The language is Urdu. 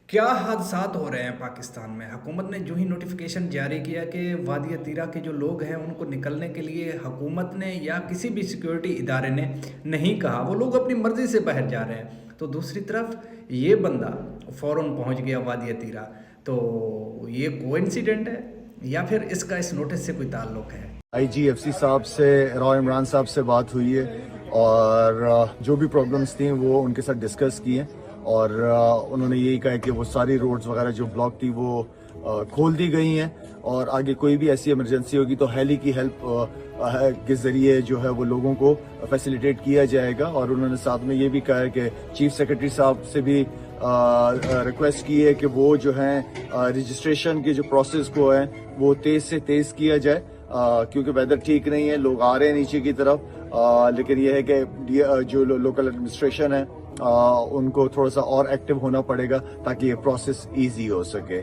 کیا حادثات ہو رہے ہیں پاکستان میں؟ حکومت نے جو ہی نوٹیفیکیشن جاری کیا کہ وادی تیرہ کے جو لوگ ہیں ان کو نکلنے کے لیے حکومت نے یا کسی بھی سیکیورٹی ادارے نے نہیں کہا، وہ لوگ اپنی مرضی سے باہر جا رہے ہیں، تو دوسری طرف یہ بندہ فوراً پہنچ گیا وادی تیرہ، تو یہ کوئنسیڈنٹ ہے یا پھر اس کا اس نوٹس سے کوئی تعلق ہے؟ آئی جی ایف سی صاحب سے راؤ عمران صاحب سے بات ہوئی ہے اور جو بھی پرابلمس تھیں وہ ان کے ساتھ ڈسکس کی ہیں اور انہوں نے یہی کہا کہ وہ ساری روڈز وغیرہ جو بلاک تھی وہ کھول دی گئی ہیں اور آگے کوئی بھی ایسی ایمرجنسی ہوگی تو ہیلی کی ہیلپ کے ذریعے جو ہے وہ لوگوں کو فیسیلیٹیٹ کیا جائے گا۔ اور انہوں نے ساتھ میں یہ بھی کہا ہے کہ چیف سیکرٹری صاحب سے بھی ریکویسٹ کی ہے کہ وہ جو ہیں رجسٹریشن کے جو پروسیس کو ہے وہ تیز سے تیز کیا جائے، کیونکہ ویدر ٹھیک نہیں ہے، لوگ آ رہے ہیں نیچے کی طرف، لیکن یہ ہے کہ جو لوکل ایڈمنسٹریشن ہے ان کو تھوڑا سا اور ایکٹیو ہونا پڑے گا تاکہ یہ پروسیس ایزی ہو سکے۔